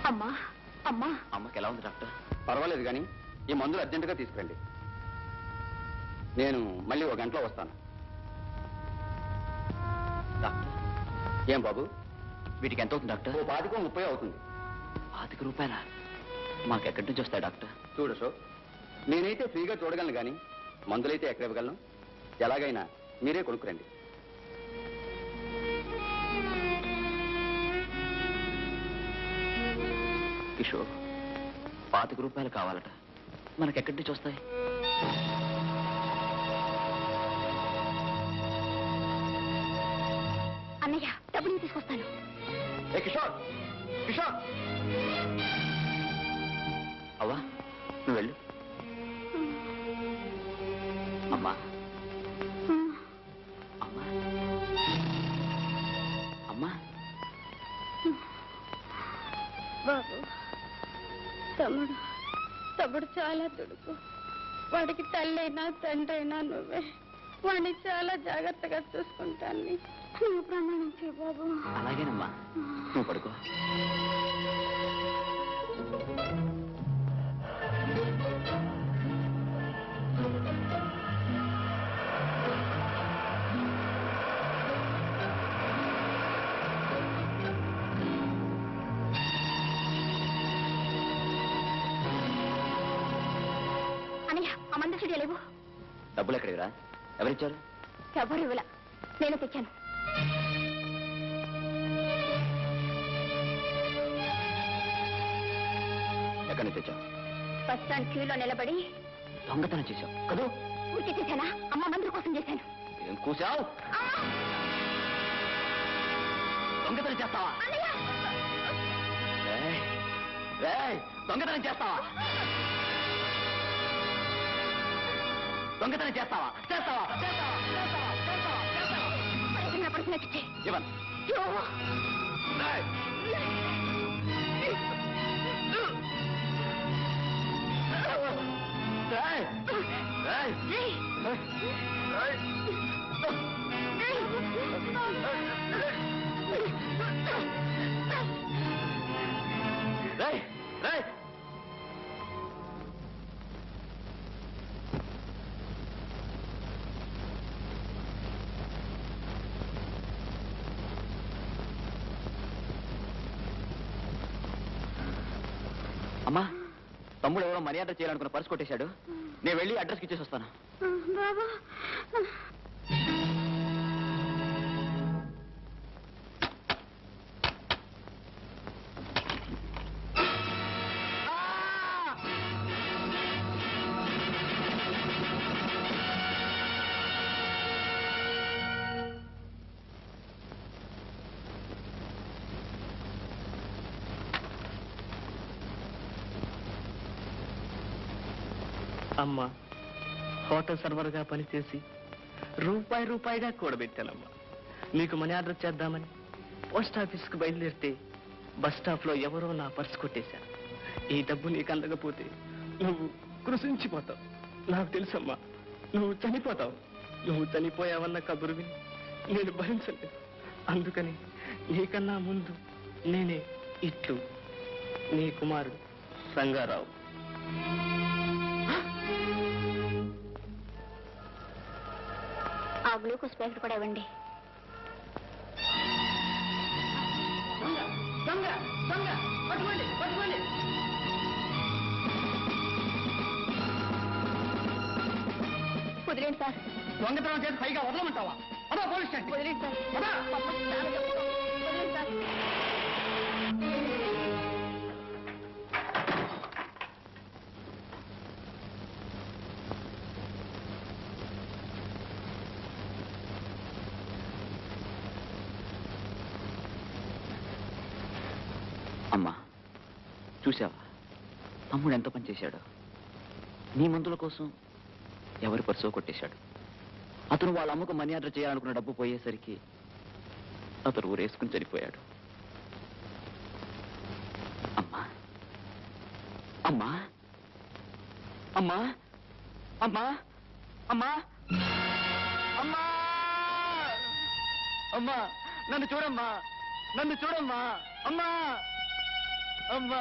అమ్మా అమ్మా. అమ్మకి ఎలా ఉంది డాక్టర్? పర్వాలేదు కానీ ఈ మందులు అర్జెంటుగా తీసుకురండి. నేను మళ్ళీ 1 గంటలో వస్తాను. డాక్టర్. ఏం బాబు, వీటికి ఎంత అవుతుంది డాక్టర్? 25-30 అవుతుంది. 25 రూపాయలా? మాకెక్కడి నుంచి వస్తాయి డాక్టర్? చూడు షో, నేనైతే ఫ్రీగా చూడగలను కానీ మందులైతే ఎక్కడ ఇవ్వగలను? ఎలాగైనా మీరే కొనుక్కురండి. కిషోర్, 25 రూపాయలు కావాలట. మనకెక్కడి నుంచి వస్తాయి? అన్నయ్య, డబ్బులు తీసుకొస్తాను. ఏ కిషోర్, కిషోర్! అవ్వా, నువ్వు వెళ్ళు. అమ్మా, అమ్మా, అమ్మా. బాబు, తమ్ముడు చాలా తుడుకు. వాడికి తల్లైనా తండ్రైనా నువ్వే. వాడిని చాలా జాగ్రత్తగా చూసుకుంటాను. నువ్వు ప్రమాణం చేయ బాబు. అలాగేనమ్మా, నువ్వు పడుకో. అన్నయ్య, ఆ మందు చెడు లేవు. డబ్బులు ఎక్కడివిరా? ఎవరిచ్చారు? ఎవరు ఇవ్వల, నేను తెచ్చాను. ఎక్కడి నుంచి తెచ్చావు? బస్ స్టాండ్ క్యూలో నిలబడి దొంగతనం చేశావు కదూ? ఊరికే చేశానా? అమ్మ మందుల కోసం చేశాను. ఏం కూసావు? దొంగతనం చేస్తావా? దొంగతనం చేస్తావా? దొంగతనం చేస్తావా? చేస్తావా? చేస్తావా? చేస్తావా? చేస్తావా? చేస్తావా? పడుతున్నట్టు ఇవ్వను. అమ్మా, తమ్ముడు ఎవరో మనీ ఆర్డర్ చేయాలనుకున్న పర్స్ కొట్టేశాడు. నేను వెళ్ళి అడ్రస్కి ఇచ్చేసి వస్తాను. బాబా, అమ్మా, హోటల్ సర్వర్గా పనిచేసి రూపాయిగా కూడబెట్టానమ్మా. నీకు మనీ ఆర్డర్ చేద్దామని పోస్ట్ ఆఫీస్కి బయలుదేరితే బస్ స్టాప్లో ఎవరో నా పర్స్ కొట్టేశారు. ఈ డబ్బు నీకు అందకపోతే నువ్వు కృషించిపోతావు. నాకు తెలుసమ్మా, నువ్వు చనిపోతావు. నువ్వు చనిపోయావన్న కబురు విని నేను భరించలేదు. అందుకని నీకన్నా ముందు నేనే ఇట్లు నీ కుమారుడు రంగారావు. ఆ గ్లూకోజ్ ప్యాకెట్ కూడా ఇవ్వండి. వదిలేండి సార్. దొంగతనం చేసి పైగా వదలమంటావా? అదా పోలీస్ స్టేషన్. వదిలేండి సార్. వదిలేండి సార్. అమ్మా, చూసావా తమ్ముడు ఎంత పని చేశాడు? నీ మందుల కోసం ఎవరి పర్సో కొట్టేశాడు. అతను వాళ్ళ అమ్మకు మనీ ఆర్డర్ చేయాలనుకున్న డబ్బు పోయేసరికి అతను ఊరేసుకుని చనిపోయాడు. అమ్మా, అమ్మా, అమ్మా, అమ్మా, అమ్మా, అమ్మా, అమ్మా, నన్ను చూడమ్మా, నన్ను చూడమ్మా, అమ్మా. అమ్మా.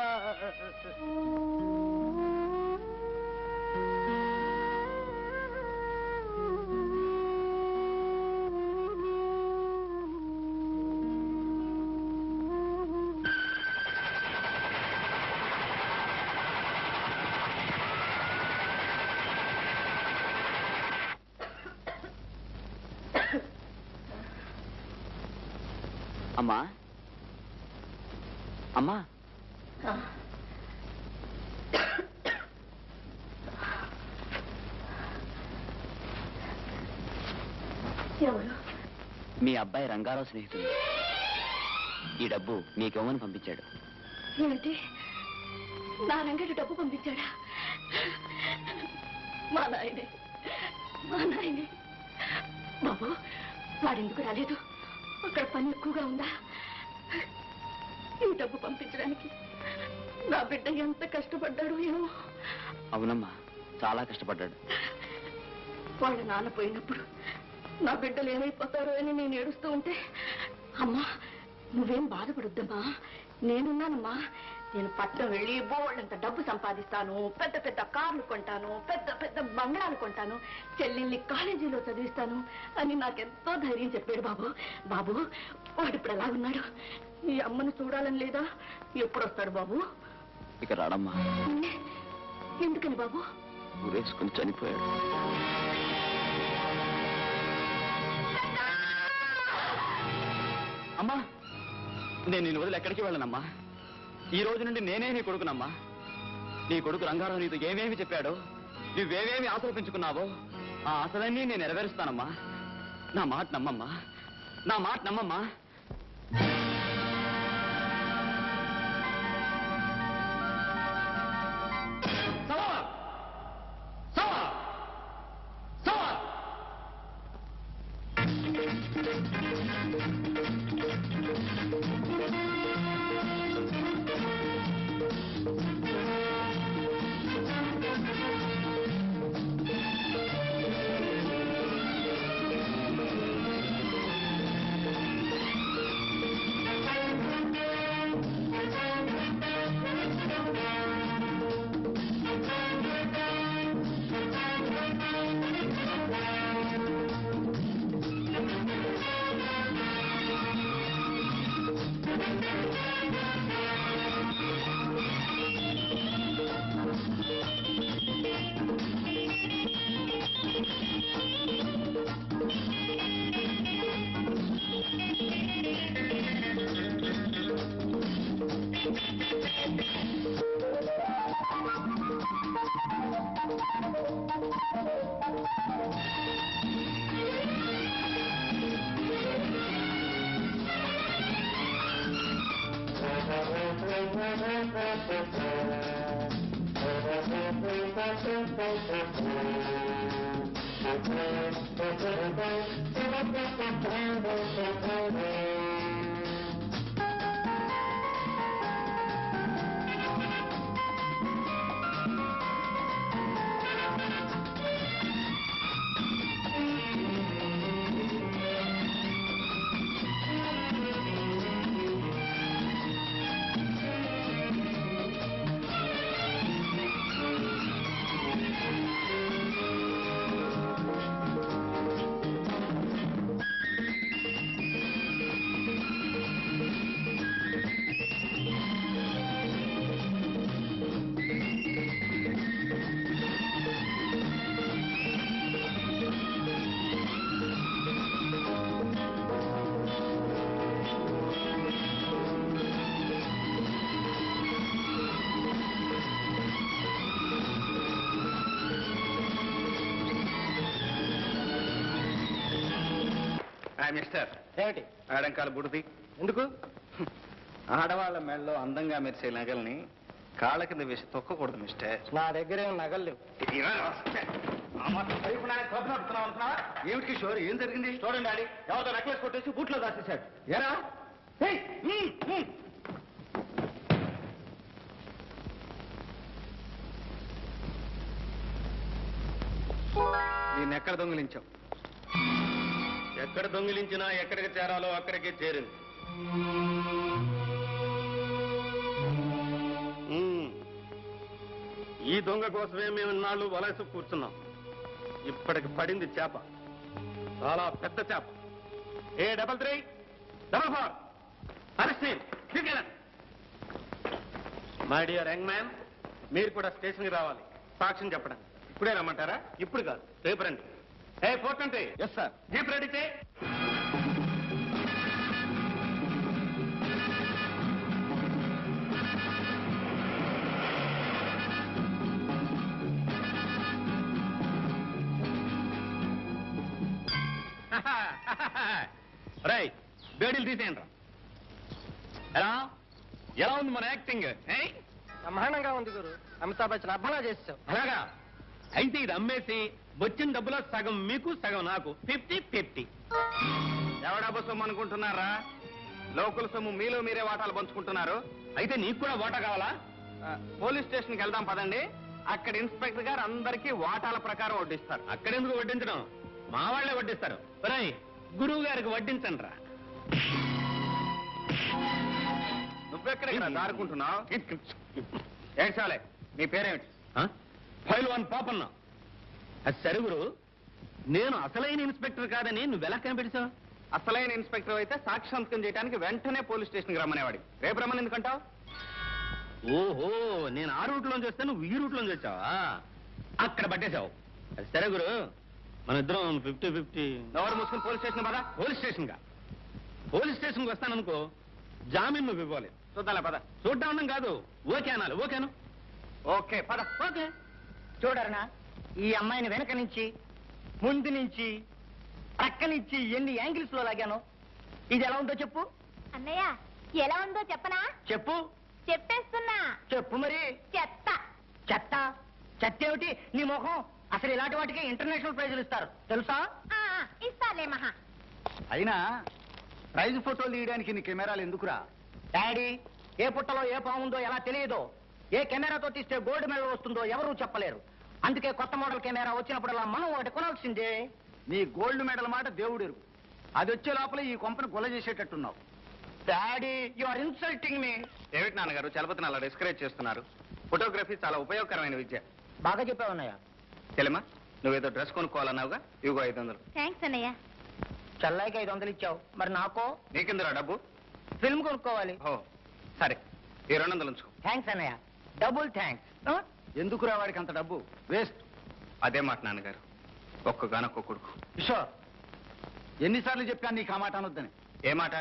అమ్మా అమ్మా ఎవరు? మీ అబ్బాయి రంగారావు స్నేహితుడు. ఈ డబ్బు మీకేమని పంపించాడు. ఏమిటి? నా రంగడి డబ్బు పంపించాడా? మా నాయనే, మా నాయనే. బాబు, వాడెందుకు రాలేదు? అక్కడ పని ఎక్కువగా ఉందా? ఈ డబ్బు పంపించడానికి నా బిడ్డ ఎంత కష్టపడ్డాడు ఏమో. అవునమ్మా, చాలా కష్టపడ్డాడు. వాళ్ళ నాన్న పోయినప్పుడు నా బిడ్డలు ఏమైపోతారో అని నేను ఏడుస్తూ ఉంటే, అమ్మా నువ్వేం బాధపడొద్దమ్మా, నేనున్నానమ్మా. నేను పట్నం వెళ్ళి బోళ్ళంత డబ్బు సంపాదిస్తాను, పెద్ద పెద్ద కార్లు కొంటాను, పెద్ద పెద్ద బంగ్లాలు కొంటాను, చెల్లెల్ని కాలేజీలో చదివిస్తాను అని నాకెంతో ధైర్యం చెప్పాడు బాబు. బాబు, వాడు ఇప్పుడు ఎలా ఉన్నాడు? ఈ అమ్మను చూడాలని లేదా? ఎప్పుడు వస్తాడు బాబు? ఇక రాడమ్మా. ఎందుకని బాబు? ఊరేసుకుని చనిపోయాడు. అమ్మా, నేను నిన్ను వదిలి ఎక్కడికి వెళ్ళనమ్మా. ఈ రోజు నుండి నేనే నీ కొడుకునమ్మా. నీ కొడుకు రంగారావు నీతో ఏమేమి చెప్పాడో, నువ్వేమేమి ఆశలు పెంచుకున్నావో ఆ ఆశలన్నీ నేను నెరవేరుస్తానమ్మా. నా మాట నమ్మమ్మా, నా మాట నమ్మమ్మా. మిస్టర్, ఏమిటి? ఆడంకాల బుడిది ఎందుకు? ఆడవాళ్ళ మెడలో అందంగా మెరిసే నగల్ని కాళ్ళ కింద వేసి తొక్కకూడదు మిస్టర్. నా దగ్గర ఏం నగలు లేవు. ఏమిటి కిషోర్, ఏం జరిగింది? చూడండి డాడీ, ఎవరితో నెక్లెస్ కొట్టేసి బూట్లో దాచేశాడు. ఏరా నేనెక్కడ దొంగిలించావు? ఎక్కడ దొంగిలించినా ఎక్కడికి చేరాలో అక్కడికే చేరింది. ఈ దొంగ కోసమే మేము ఇన్నాళ్ళు వలస కూర్చున్నాం. ఇప్పటికి పడింది చేప, చాలా పెద్ద చేప. ఏ 3344 arrest my dear young man, మీరు కూడా స్టేషన్కి రావాలి సాక్ష్యం చెప్పడానికి. ఇప్పుడే రమ్మంటారా? ఇప్పుడు కాదు, రేపు రండి. A 420. Yes sir. Jeep ready చే. రై బేడీలు తీసేయండి. ఎలా ఉంది మన యాక్టింగ్? బ్రహ్మాండంగా ఉంది గురు. అమితాబ్ బచ్చన్ అబ్బలా చేస్తావు. అలాగా అయితే ఇది అమ్మేసి వచ్చిన డబ్బులో సగం మీకు సగం నాకు, 50-50. ఎవడా సొమ్ము అనుకుంటున్నారా? లోకల్ సొమ్ము మీలో మీరే వాటాలు పంచుకుంటున్నారు. అయితే నీకు కూడా ఓటా కావాలా? పోలీస్ స్టేషన్కి వెళ్దాం పదండి. అక్కడ ఇన్స్పెక్టర్ గారు అందరికీ వాటాల ప్రకారం వడ్డిస్తారు. అక్కడెందుకు వడ్డించడం? మా వాళ్లే వడ్డిస్తారు. రై గురువు గారికి వడ్డించండి రా. నువ్వెక్కడ దారుకుంటున్నావు? ఏడ్చాలే. నీ పేరేమిటి? ఫైల్వాన్ పాపన్న. అది సరే గురు, నేను అసలైన ఇన్స్పెక్టర్ కాదని నువ్వెలా కనిపెట్టావు? అసలైన ఇన్స్పెక్టర్ అయితే సాక్షి సంతకం చేయడానికి వెంటనే పోలీస్ స్టేషన్కి రమ్మనేవాడి. రేపు రమ్మని ఎందుకంటావు? ఓహో, నేను ఆ రూట్లోంచి వస్తే నువ్వు ఈ రూట్లోంచి వచ్చావా? అక్కడ పట్టేశావు. అది సరే గురు, మన ఇద్దరం 50-50. ఎవరు మూసుకుని పోలీస్ స్టేషన్ పదా. పోలీస్ స్టేషన్కి వస్తాననుకో, జామీన్ నువ్వు ఇవ్వాలి. చూద్దాలే పద. చూడ్డా కాదు, ఓకే అనాలి. ఓకేను? ఓకే పద. ఓకే. చూడరనా, ఈ అమ్మాయిని వెనక నుంచి, ముందు నుంచి, ప్రక్క నుంచి ఎన్ని యాంగిల్స్ లో లాగాను. ఇది ఎలా ఉందో చెప్పు. అన్నయ్య ఎలా ఉందో చెప్పనా? చెప్పు. చెప్పేస్తున్నా. చెప్పు మరి. చెత్త. చెత్త? చెత్త ఏమిటి నీ మొహం? అసలు ఇలాంటి వాటికి ఇంటర్నేషనల్ ప్రైజులు ఇస్తారు తెలుసా? ఇస్తాలే మహా. అయినా ప్రైజ్ ఫోటోలు తీయడానికి నీ కెమెరాలు ఎందుకురా? డాడీ, ఏ పుట్టలో ఏ పాము ఉందో ఎలా తెలియదో, ఏ కెమెరాతో తీస్తే గోల్డ్ మెడల్ వస్తుందో ఎవరూ చెప్పలేరు. అందుకే కొత్త మోడల్ కెమెరా వచ్చినప్పుడల్లా మనం ఒకటి కొనాల్సిందే. నీ గోల్డ్ మెడల్ మాట దేవుడు ఎరుగు. అది వచ్చే లోపల ఈ కొంపను గొల్ల చేసేటట్టున్నావు. Daddy, you are insulting me. ఏమిటి నాన్నగారు చలపతిని అలా డిస్కరేజ్ చేస్తున్నారు? ఫోటోగ్రఫీ చాలా ఉపయోగకరమైన విద్య. బాగా చెప్పావు అన్నయ్య. తెలియమా, నువ్వేదో డ్రెస్ కొనుక్కోవాలన్నావుగా, ఇవిగో 500. థ్యాంక్స్ అన్నయ్య. చెల్లాయికి 500 ఇచ్చావు, మరి నాకో నీకిందరా డబ్బు? ఫిల్మ్ కొనుక్కోవాలి. ఓ సరే, ఈ 200 ఉంచుకో. థ్యాంక్స్ అన్నయ్య, డబుల్ థ్యాంక్స్. ఎందుకురా వాడికి అంత డబ్బు? వేస్ట్. అదే మాట నాన్నగారు, ఒక్కగానొక్క కొడుకు. కిషోర్, ఎన్నిసార్లు చెప్పాను నీకు ఆ మాట అనొద్దని? ఏ మాట?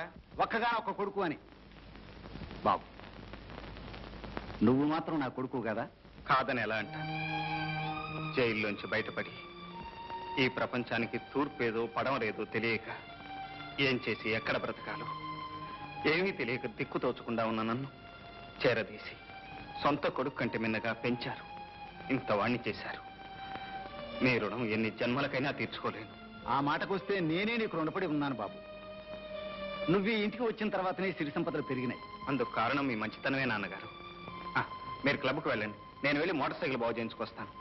ఒక్కగానొక్క కొడుకు అని. బాబు, నువ్వు మాత్రం నా కొడుకు కదా? కాదని ఎలా అంటాను? జైల్లోంచి బయటపడి ఈ ప్రపంచానికి తూర్పేదో పడమలేదో తెలియక ఏం చేసి ఎక్కడ బ్రతకాలో ఏమీ తెలియక దిక్కు తోచకుండా ఉన్న నన్ను చేరదీసి సొంత కొడుకు కంటే మిన్నగా పెంచారు. ఇంత వాణ్ణి చేశారు. మీ రుణం ఎన్ని జన్మలకైనా తీర్చుకోలేను. ఆ మాటకొస్తే నేనే నీకు రుణపడి ఉన్నాను బాబు. నువ్వు ఈ ఇంటికి వచ్చిన తర్వాతనే సిరి సంపదలు పెరిగినాయి. అందుకు కారణం మీ మంచితనమే నాన్నగారు. మీరు క్లబ్కు వెళ్ళండి, నేను వెళ్ళి మోటార్ సైకిల్ బాగు చేయించుకొస్తాను.